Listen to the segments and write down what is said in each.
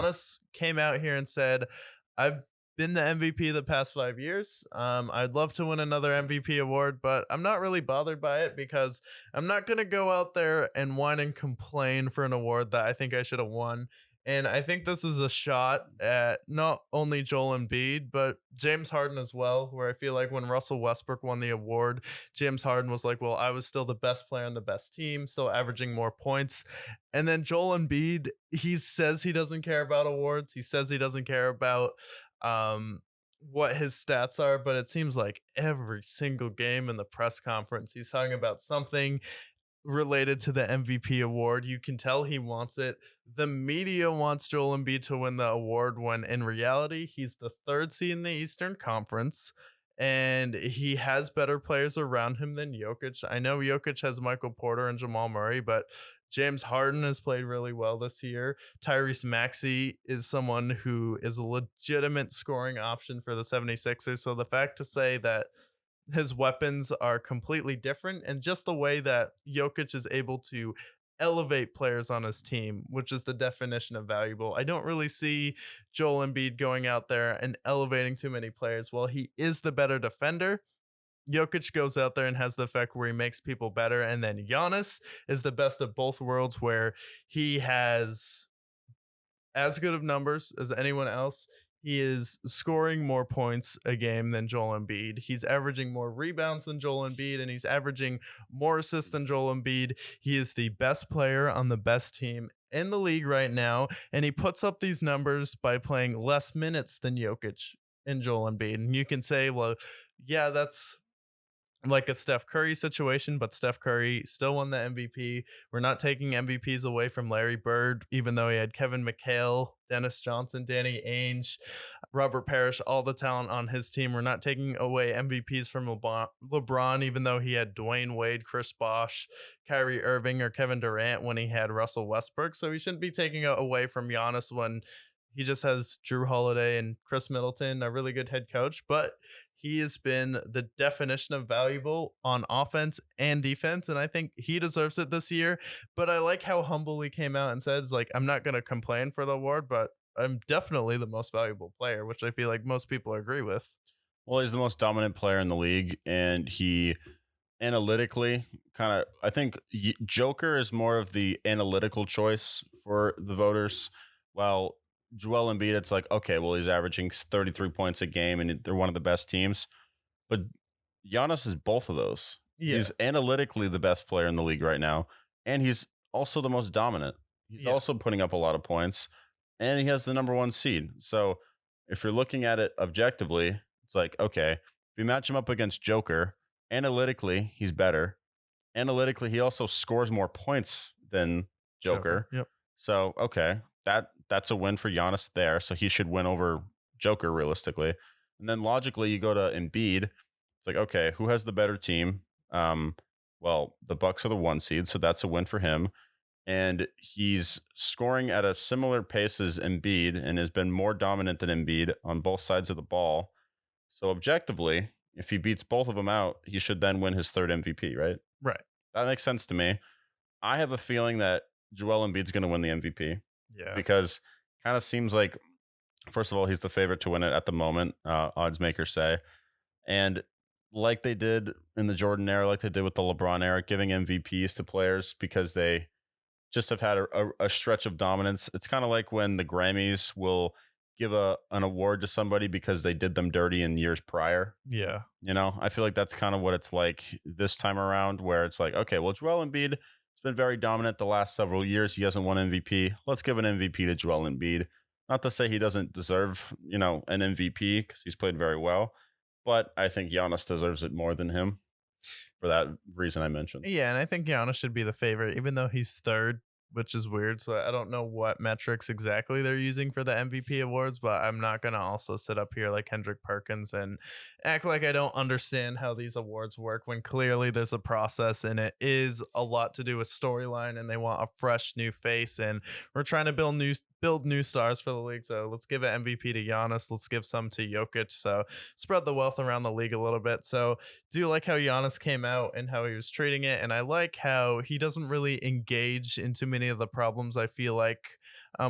Giannis came out here and said, I've been the MVP the past 5 years. I'd love to win another MVP award, but I'm not really bothered by it because I'm not going to go out there and whine and complain for an award that I think I should have won. And I think this is a shot at not only Joel Embiid, but James Harden as well, where I feel like when Russell Westbrook won the award, James Harden was like, well, I was still the best player on the best team, still averaging more points. And then Joel Embiid, he says he doesn't care about awards. He says he doesn't care about um what his stats are, but it seems like every single game in the press conference, he's talking about something related to the MVP award. You can tell he wants it. The media wants Joel Embiid to win the award when in reality, he's the third seed in the Eastern Conference and he has better players around him than Jokic. I know Jokic has Michael Porter and Jamal Murray, but James Harden has played really well this year. Tyrese Maxey is someone who is a legitimate scoring option for the 76ers. So the fact to say that his weapons are completely different and just the way that Jokic is able to elevate players on his team, which is the definition of valuable. I don't really see Joel Embiid going out there and elevating too many players. While he is the better defender, Jokic goes out there and has the effect where he makes people better. And then Giannis is the best of both worlds, where he has as good of numbers as anyone else. He is scoring more points a game than Joel Embiid. He's averaging more rebounds than Joel Embiid, and he's averaging more assists than Joel Embiid. He is the best player on the best team in the league right now, and he puts up these numbers by playing less minutes than Jokic and Joel Embiid. And you can say, well, yeah, that's like a Steph Curry situation, but Steph Curry still won the MVP. We're not taking MVPs away from Larry Bird, even though he had Kevin McHale, Dennis Johnson, Danny Ainge, Robert Parrish, all the talent on his team. We're not taking away MVPs from LeBron, even though he had Dwayne Wade, Chris Bosh, Kyrie Irving, or Kevin Durant when he had Russell Westbrook. So we shouldn't be taking it away from Giannis when he just has Drew Holiday and Chris Middleton, a really good head coach. But he has been the definition of valuable on offense and defense, and I think he deserves it this year. But I like how humble he came out and says, like, I'm not going to complain for the award, but I'm definitely the most valuable player, which I feel like most people agree with. Well, he's the most dominant player in the league, and he analytically kind of, I think Joker is more of the analytical choice for the voters, while Joel Embiid, it's like, okay, well, he's averaging 33 points a game, and they're one of the best teams. But Giannis is both of those. Yeah, He's analytically the best player in the league right now, and he's also the most dominant. He's yeah, also putting up a lot of points, and he has the number one seed. So if you're looking at it objectively, it's like, okay, if you match him up against Joker, analytically, he's better. Analytically, he also scores more points than Joker. Joker. Yep. So, okay, that's a win for Giannis there. So he should win over Joker realistically. And then logically, you go to Embiid. It's like, okay, who has the better team? Well, the Bucks are the one seed, so that's a win for him. And he's scoring at a similar pace as Embiid and has been more dominant than Embiid on both sides of the ball. So objectively, if he beats both of them out, he should then win his third MVP, right? Right. That makes sense to me. I have a feeling that Joel Embiid's going to win the MVP Yeah. because kind of seems like, first of all, he's the favorite to win it at the moment, odds makers say. And like they did in the Jordan era, like they did with the LeBron era, giving MVPs to players because they just have had a stretch of dominance. It's kind of like when the Grammys will give an award to somebody because they did them dirty in years prior. Yeah. You know, I feel like that's kind of what it's like this time around, where it's like, okay, well, Joel Embiid has been very dominant the last several years. He hasn't won MVP. Let's give an MVP to Joel Embiid. Not to say he doesn't deserve, an MVP because he's played very well, but I think Giannis deserves it more than him for that reason I mentioned. Yeah, and I think Giannis should be the favorite, even though he's third, which is weird. So I don't know what metrics exactly they're using for the MVP awards, but I'm not gonna also sit up here like Kendrick Perkins and act like I don't understand how these awards work when clearly there's a process and it is a lot to do with storyline and they want a fresh new face and we're trying to build new stars for the league. So let's give an MVP to Giannis. Let's give some to Jokic. So spread the wealth around the league a little bit. So do like how Giannis came out and how he was treating it. And I like how he doesn't really engage in too many of the problems I feel like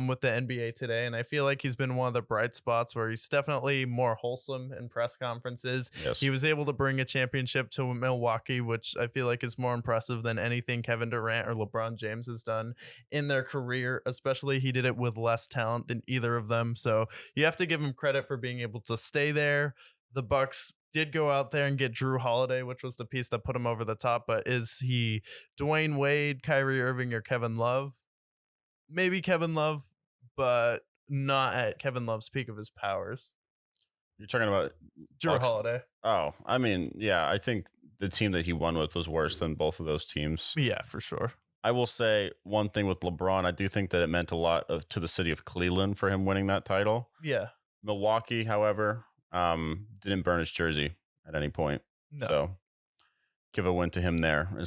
with the NBA today. And I feel like he's been one of the bright spots where he's definitely more wholesome in press conferences. Yes. He was able to bring a championship to Milwaukee, which I feel like is more impressive than anything Kevin Durant or LeBron James has done in their career. Especially, he did it with less talent than either of them. So you have to give him credit for being able to stay there. The Bucks did go out there and get Drew Holiday, which was the piece that put him over the top. But is he Dwayne Wade, Kyrie Irving, or Kevin Love? Maybe Kevin Love, but not at Kevin Love's peak of his powers. You're talking about Drew Bucks. Holiday. Oh, I mean, yeah, I think the team that he won with was worse than both of those teams. Yeah, for sure. I will say one thing with LeBron. I do think that it meant a lot to the city of Cleveland for him winning that title. Yeah. Milwaukee, however, didn't burn his jersey at any point. No. So give a win to him there as